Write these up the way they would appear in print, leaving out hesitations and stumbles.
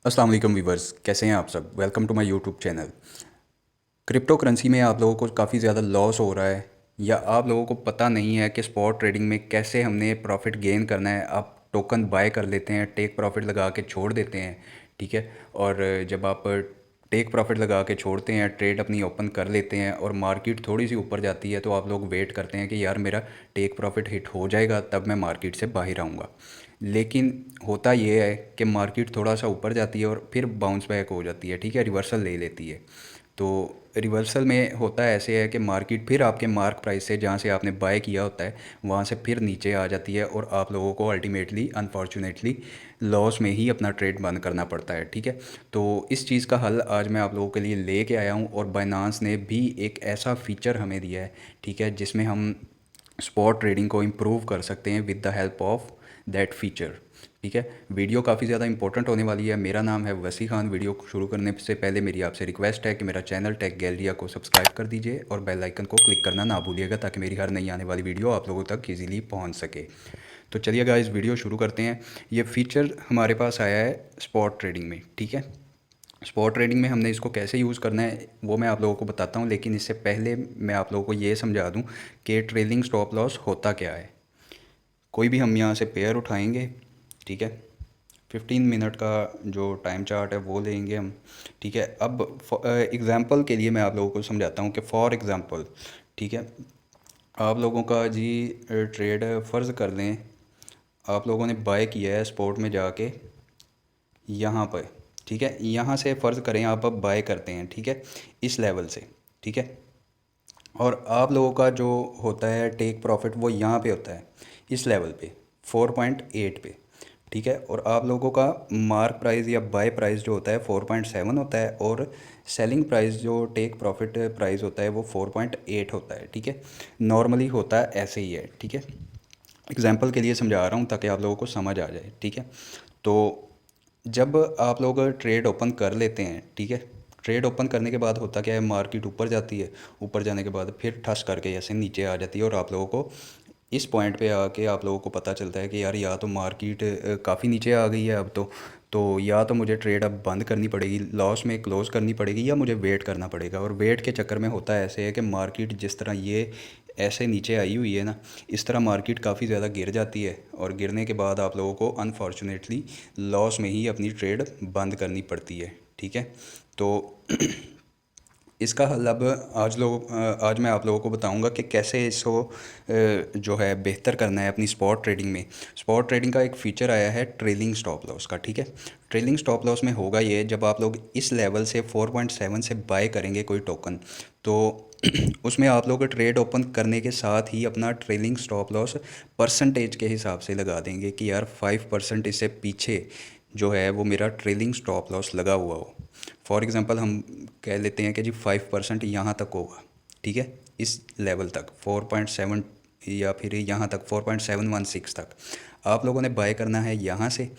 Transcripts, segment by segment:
अस्सलाम वालेकुम वीवर्स, कैसे हैं आप सब। Welcome to my YouTube channel. Cryptocurrency में आप लोगों को काफ़ी ज़्यादा लॉस हो रहा है या आप लोगों को पता नहीं है कि स्पॉट ट्रेडिंग में कैसे हमने प्रॉफिट गेन करना है। आप टोकन बाय कर लेते हैं, टेक प्रॉफिट लगा के छोड़ देते हैं, ठीक है। और जब आप टेक प्रॉफिट लगा के छोड़ते हैं, ट्रेड अपनी ओपन कर लेते हैं और मार्केट थोड़ी सी ऊपर जाती है तो आप लोग वेट करते हैं कि यार मेरा टेक प्रॉफिट हिट हो जाएगा तब मैं मार्केट से बाहर आऊँगा। लेकिन होता ये है कि मार्केट थोड़ा सा ऊपर जाती है और फिर बाउंस बैक हो जाती है, ठीक है, रिवर्सल ले लेती है। तो रिवर्सल में होता ऐसे है कि मार्केट फिर आपके मार्क प्राइस से, जहाँ से आपने बाय किया होता है, वहाँ से फिर नीचे आ जाती है और आप लोगों को अल्टीमेटली अनफॉर्चुनेटली लॉस में ही अपना ट्रेड बंद करना पड़ता है, ठीक है। तो इस चीज़ का हल आज मैं आप लोगों के लिए लेके आया हूँ और बाइनांस ने भी एक ऐसा फीचर हमें दिया है, ठीक है, जिसमें हम स्पॉट ट्रेडिंग को इम्प्रूव कर सकते हैं with the help of that feature, ठीक है। वीडियो काफ़ी ज़्यादा इंपॉर्टेंट होने वाली है। मेरा नाम है वसी खान। वीडियो शुरू करने से पहले मेरी आपसे रिक्वेस्ट है कि मेरा चैनल टेक गैलरिया को सब्सक्राइब कर दीजिए और बेल आइकन को क्लिक करना ना भूलिएगा ताकि मेरी हर नई आने वाली वीडियो आप लोगों तक इजीली पहुंच सके। तो चलिए गाइस, वीडियो शुरू करते हैं। ये फीचर हमारे पास आया है स्पॉट ट्रेडिंग में, ठीक है। स्पॉट ट्रेडिंग में हमने इसको कैसे यूज़ करना है वो मैं आप लोगों को बताता हूँ, लेकिन इससे पहले मैं आप लोगों को ये समझा दूँ कि ट्रेलिंग स्टॉप लॉस होता क्या है। कोई भी हम यहाँ से पेयर उठाएंगे, ठीक है। 15 मिनट का जो टाइम चार्ट है वो लेंगे हम, ठीक है। अब एग्ज़ाम्पल के लिए मैं आप लोगों को समझाता हूँ कि फॉर एग्ज़ाम्पल, ठीक है, आप लोगों का जी ट्रेड फ़र्ज़ कर लें आप लोगों ने बाय किया है स्पॉट में जाके यहाँ पर, ठीक है। यहाँ से फ़र्ज़ करें आप अब बाय करते हैं, ठीक है, इस लेवल से, ठीक है। और आप लोगों का जो होता है टेक प्रॉफिट वो यहाँ पे होता है इस लेवल पे 4.8 पे, ठीक है। और आप लोगों का मार्क प्राइस या बाय प्राइस जो होता है 4.7 होता है और सेलिंग प्राइस जो टेक प्रॉफिट प्राइस होता है वो 4.8 होता है, ठीक है। नॉर्मली होता है ऐसे ही है, ठीक है। एग्जाम्पल के लिए समझा रहा हूँ ताकि आप लोगों को समझ आ जाए, ठीक है। तो जब आप लोग ट्रेड ओपन कर लेते हैं, ठीक है, ट्रेड ओपन करने के बाद होता क्या है, मार्केट ऊपर जाती है, ऊपर जाने के बाद फिर ठस करके ऐसे नीचे आ जाती है और आप लोगों को इस पॉइंट पे आके आप लोगों को पता चलता है कि यार या तो मार्केट काफ़ी नीचे आ गई है अब तो या तो मुझे ट्रेड अब बंद करनी पड़ेगी, लॉस में क्लोज़ करनी पड़ेगी, या मुझे वेट करना पड़ेगा। और वेट के चक्कर में होता ऐसे है कि मार्केट जिस तरह ये ऐसे नीचे आई हुई है ना, इस तरह मार्केट काफ़ी ज़्यादा गिर जाती है और गिरने के बाद आप लोगों को अनफॉर्चुनेटली लॉस में ही अपनी ट्रेड बंद करनी पड़ती है, ठीक है। तो इसका हल अब आज मैं आप लोगों को बताऊंगा कि कैसे इसको जो है बेहतर करना है अपनी स्पॉट ट्रेडिंग में। स्पॉट ट्रेडिंग का एक फ़ीचर आया है ट्रेलिंग स्टॉप लॉस का, ठीक है। ट्रेलिंग स्टॉप लॉस में होगा ये, जब आप लोग इस लेवल से 4.7 से बाय करेंगे कोई टोकन, तो उसमें आप लोग ट्रेड ओपन करने के साथ ही अपना ट्रेलिंग स्टॉप लॉस परसेंटेज के हिसाब से लगा देंगे कि यार 5% इससे पीछे जो है वो मेरा ट्रेलिंग स्टॉप लॉस लगा हुआ हो। फॉर एग्ज़ाम्पल हम कह लेते हैं कि जी 5% यहाँ तक होगा, ठीक है, इस लेवल तक 4.7 या फिर यहाँ तक 4.716 तक आप लोगों ने बाय करना है यहाँ से,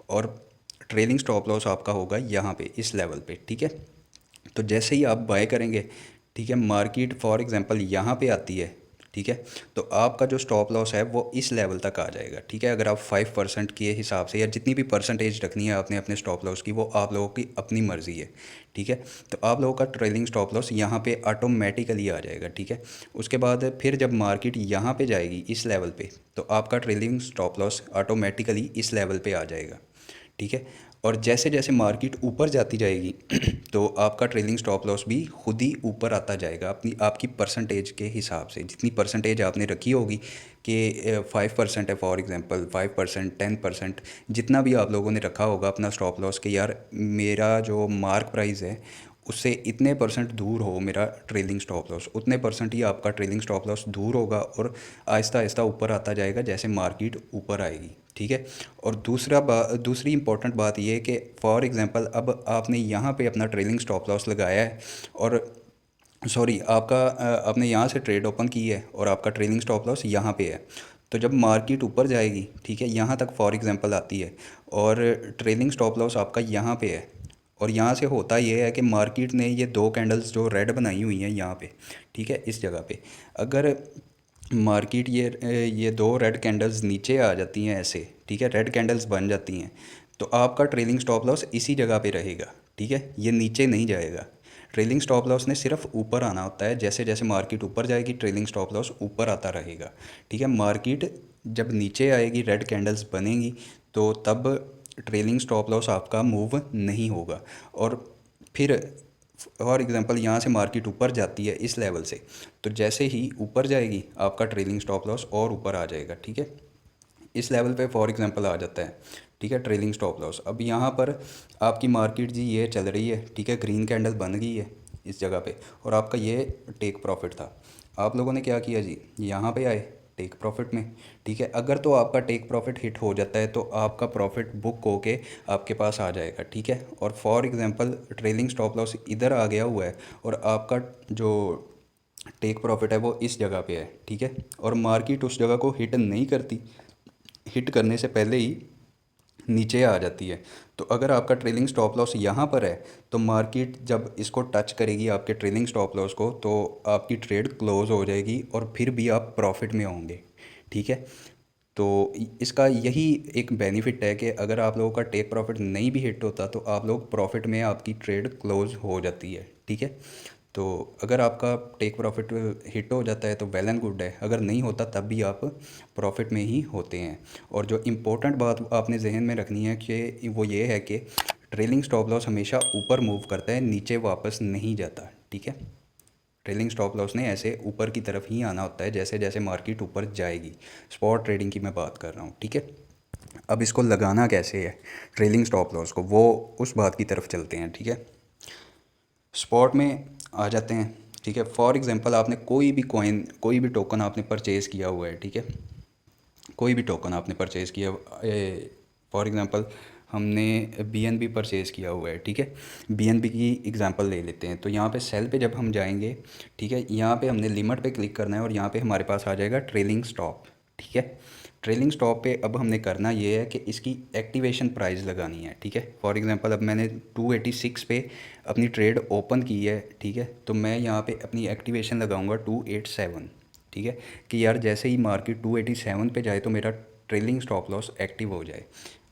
और ट्रेलिंग स्टॉप लॉस आपका होगा यहाँ पे इस लेवल पे, ठीक है। तो जैसे ही आप बाय करेंगे, ठीक है, मार्केट फॉर एग्जांपल यहाँ पे आती है, ठीक है, तो आपका जो स्टॉप लॉस है वो इस लेवल तक आ जाएगा, ठीक है। अगर आप 5% के हिसाब से या जितनी भी परसेंटेज रखनी है आपने अपने स्टॉप लॉस की, वो आप लोगों की अपनी मर्ज़ी है, ठीक है। तो आप लोगों का ट्रेलिंग स्टॉप लॉस यहाँ पे ऑटोमेटिकली आ जाएगा, ठीक है। उसके बाद फिर जब मार्केट यहाँ पे जाएगी इस लेवल पे, तो आपका ट्रेलिंग स्टॉप लॉस ऑटोमेटिकली इस लेवल पे आ जाएगा, ठीक है। और जैसे जैसे मार्केट ऊपर जाती जाएगी तो आपका ट्रेलिंग स्टॉप लॉस भी खुद ही ऊपर आता जाएगा अपनी आपकी परसेंटेज के हिसाब से, जितनी परसेंटेज आपने रखी होगी कि 5% है फॉर एग्जांपल, 5%, 10%, जितना भी आप लोगों ने रखा होगा अपना स्टॉप लॉस के यार मेरा जो मार्क प्राइस है उससे इतने परसेंट दूर हो मेरा ट्रेलिंग स्टॉप लॉस, उतने परसेंट ही आपका ट्रेलिंग स्टॉप लॉस दूर होगा और आहिस्ता आहिस्ता ऊपर आता जाएगा जैसे मार्केट ऊपर आएगी, ठीक है। और दूसरी इंपॉर्टेंट बात यह है कि फॉर एग्जांपल अब आपने यहाँ पे अपना ट्रेलिंग स्टॉप लॉस लगाया है और सॉरी आपने यहाँ से ट्रेड ओपन की है और आपका ट्रेलिंग स्टॉप लॉस यहाँ पे है। तो जब मार्केट ऊपर जाएगी, ठीक है, यहाँ तक फॉर एग्जांपल आती है और ट्रेलिंग स्टॉप लॉस आपका यहाँ पे है, और यहाँ से होता ये है कि मार्केट ने ये दो कैंडल्स जो रेड बनाई हुई हैं यहाँ पे, ठीक है, इस जगह पे अगर मार्केट ये दो रेड कैंडल्स नीचे आ जाती हैं ऐसे, ठीक है, रेड कैंडल्स बन जाती हैं, तो आपका ट्रेलिंग स्टॉप लॉस इसी जगह पे रहेगा, ठीक है, ये नीचे नहीं जाएगा। ट्रेलिंग स्टॉप लॉस ने सिर्फ ऊपर आना होता है, जैसे जैसे मार्केट ऊपर जाएगी ट्रेलिंग स्टॉप लॉस ऊपर आता रहेगा, ठीक है। मार्केट जब नीचे आएगी, रेड कैंडल्स बनेंगी, तो तब ट्रेलिंग स्टॉप लॉस आपका मूव नहीं होगा। और फिर फॉर एग्जांपल यहाँ से मार्केट ऊपर जाती है इस लेवल से, तो जैसे ही ऊपर जाएगी आपका ट्रेलिंग स्टॉप लॉस और ऊपर आ जाएगा, ठीक है। इस लेवल पे फॉर एग्जांपल आ जाता है, ठीक है, ट्रेलिंग स्टॉप लॉस। अब यहाँ पर आपकी मार्केट जी ये चल रही है, ठीक है, ग्रीन कैंडल बन गई है इस जगह पे, और आपका ये टेक प्रॉफिट था। आप लोगों ने क्या किया जी, यहाँ पे आए टेक प्रॉफिट में, ठीक है। अगर तो आपका टेक प्रॉफिट हिट हो जाता है तो आपका प्रॉफिट बुक होके आपके पास आ जाएगा, ठीक है। और for example trailing stop loss इधर आ गया हुआ है और आपका जो टेक प्रॉफिट है वो इस जगह पे है, ठीक है, और मार्केट उस जगह को हिट नहीं करती, हिट करने से पहले ही नीचे आ जाती है। तो अगर आपका ट्रेलिंग स्टॉप लॉस यहाँ पर है तो मार्केट जब इसको टच करेगी आपके ट्रेलिंग स्टॉप लॉस को, तो आपकी ट्रेड क्लोज हो जाएगी और फिर भी आप प्रॉफिट में होंगे, ठीक है। तो इसका यही एक बेनिफिट है कि अगर आप लोगों का टेक प्रॉफिट नहीं भी हिट होता तो आप लोग प्रॉफिट में, आपकी ट्रेड क्लोज हो जाती है, ठीक है। तो अगर आपका टेक प्रॉफिट हिट हो जाता है तो वेल एंड गुड है, अगर नहीं होता तब भी आप प्रॉफिट में ही होते हैं। और जो इम्पोर्टेंट बात आपने जहन में रखनी है कि वो ये है कि ट्रेलिंग स्टॉप लॉस हमेशा ऊपर मूव करता है, नीचे वापस नहीं जाता, ठीक है। ट्रेलिंग स्टॉप लॉस ने ऐसे ऊपर की तरफ ही आना होता है जैसे जैसे मार्केट ऊपर जाएगी। स्पॉट ट्रेडिंग की मैं बात कर रहा हूँ, ठीक है। अब इसको लगाना कैसे है ट्रेलिंग स्टॉप लॉस को, वो उस बात की तरफ चलते हैं, ठीक है। स्पॉट में आ जाते हैं, ठीक है। फॉर एग्जांपल आपने कोई भी कॉइन, कोई भी टोकन आपने परचेज़ किया हुआ है, ठीक है, कोई भी टोकन आपने परचेज़ किया, फॉर एग्जांपल हमने BNB परचेज़ किया हुआ है, ठीक है। BNB की एग्जांपल ले लेते हैं। तो यहाँ पे सेल पे जब हम जाएंगे, ठीक है, यहाँ पे हमने लिमिट पे क्लिक करना है और यहाँ पे हमारे पास आ जाएगा ट्रेलिंग स्टॉप, ठीक है। ट्रेलिंग स्टॉप पे अब हमने करना ये है कि इसकी एक्टिवेशन प्राइस लगानी है, ठीक है। फॉर एग्जांपल अब मैंने 286 पे अपनी ट्रेड ओपन की है, ठीक है, तो मैं यहाँ पे अपनी एक्टिवेशन लगाऊंगा 287, ठीक है, कि यार जैसे ही मार्केट 287 पे जाए तो मेरा ट्रेलिंग स्टॉप लॉस एक्टिव हो जाए।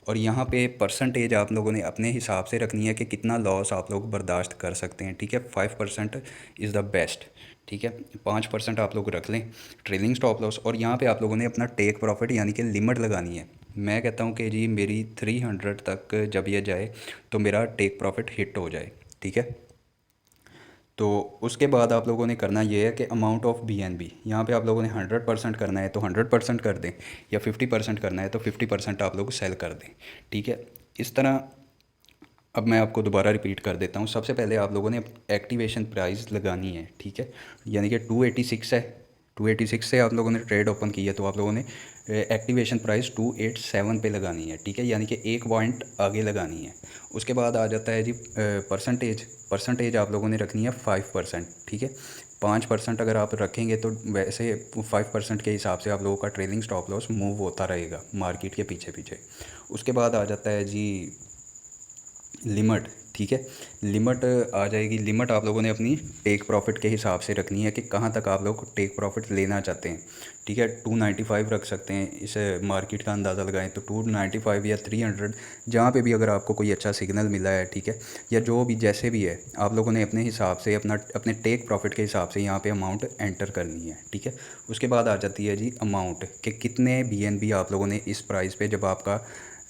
और यहाँ पे परसेंटेज आप लोगों ने अपने हिसाब से रखनी है कि कितना लॉस आप लोग बर्दाश्त कर सकते हैं, ठीक है। 5% इज़ द बेस्ट, ठीक है। 5% आप लोग रख लें ट्रेलिंग स्टॉप लॉस, और यहाँ पे आप लोगों ने अपना टेक प्रॉफिट यानी कि लिमिट लगानी है। मैं कहता हूँ कि जी मेरी 300 तक जब ये जाए तो मेरा टेक प्रॉफिट हिट हो जाए, ठीक है। तो उसके बाद आप लोगों ने करना ये है कि अमाउंट ऑफ BNB, यहाँ पे आप लोगों ने 100% करना है तो 100% कर दें, या 50% करना है तो 50% आप लोग सेल कर दें, ठीक है। इस तरह अब मैं आपको दोबारा रिपीट कर देता हूँ। सबसे पहले आप लोगों ने एक्टिवेशन प्राइस लगानी है, ठीक है, यानी कि 286 है, 286 से आप लोगों ने ट्रेड ओपन की है तो आप लोगों ने एक्टिवेशन प्राइस 287 पे लगानी है, ठीक है, यानी कि 1 पॉइंट आगे लगानी है। उसके बाद आ जाता है जी परसेंटेज। परसेंटेज आप लोगों ने रखनी है 5%, ठीक है। 5% अगर आप रखेंगे तो वैसे 5% के हिसाब से आप लोगों का ट्रेलिंग स्टॉप लॉस मूव होता रहेगा मार्केट के पीछे पीछे। उसके बाद आ जाता है जी लिमिट, ठीक है। लिमिट आ जाएगी। लिमिट आप लोगों ने अपनी टेक प्रॉफिट के हिसाब से रखनी है कि कहाँ तक आप लोग टेक प्रॉफिट लेना चाहते हैं, ठीक है। 295 रख सकते हैं, इसे मार्केट का अंदाज़ा लगाएं तो 295 या 300, जहाँ पे भी अगर आपको कोई अच्छा सिग्नल मिला है, ठीक है, या जो भी जैसे भी है, आप लोगों ने अपने हिसाब से अपने टेक प्रॉफिट के हिसाब से यहाँ पे अमाउंट एंटर करनी है, ठीक है। उसके बाद आ जाती है जी अमाउंट, कि कितने BNB आप लोगों ने इस प्राइस पे जब आपका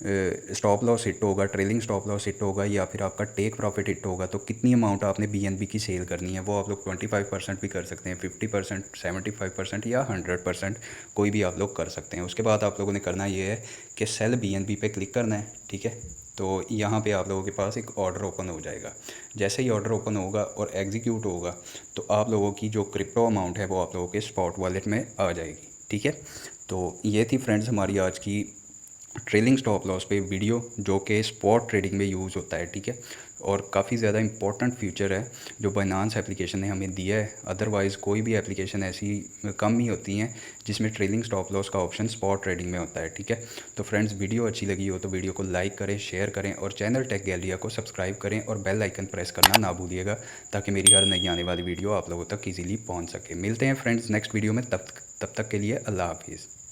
स्टॉप लॉस हिट होगा, ट्रेलिंग स्टॉप लॉस हिट होगा, या फिर आपका टेक प्रॉफिट हिट होगा, तो कितनी अमाउंट आपने BNB की सेल करनी है। वो आप लोग 25% भी कर सकते हैं, 50%, 75% या 100%, कोई भी आप लोग कर सकते हैं। उसके बाद आप लोगों ने करना ये है कि सेल BNB पे क्लिक करना है, ठीक है। तो यहाँ पे आप लोगों के पास एक ऑर्डर ओपन हो जाएगा। जैसे ही ऑर्डर ओपन होगा और एग्जीक्यूट होगा तो आप लोगों की जो क्रिप्टो अमाउंट है वो आप लोगों के स्पॉट वॉलेट में आ जाएगी, ठीक है। तो ये थी फ्रेंड्स हमारी आज की ट्रेलिंग स्टॉप लॉस पे वीडियो, जो कि स्पॉट ट्रेडिंग में यूज़ होता है, ठीक है। और काफ़ी ज़्यादा इंपॉर्टेंट फीचर है जो बाइनांस एप्लीकेशन ने हमें दिया है। अदरवाइज़ कोई भी एप्लीकेशन ऐसी कम ही होती हैं जिसमें ट्रेलिंग स्टॉप लॉस का ऑप्शन स्पॉट ट्रेडिंग में होता है, ठीक है। तो फ्रेंड्स वीडियो अच्छी लगी हो तो वीडियो को लाइक करें, शेयर करें और चैनल टेक गैलरिया को सब्सक्राइब करें और बेल आइकन प्रेस करना ना भूलिएगा, ताकि मेरी हर नई आने वाली वीडियो आप लोगों तक ईजिली पहुँच सके। मिलते हैं फ्रेंड्स नेक्स्ट वीडियो में, तब तक के लिए अल्लाह हाफिज़।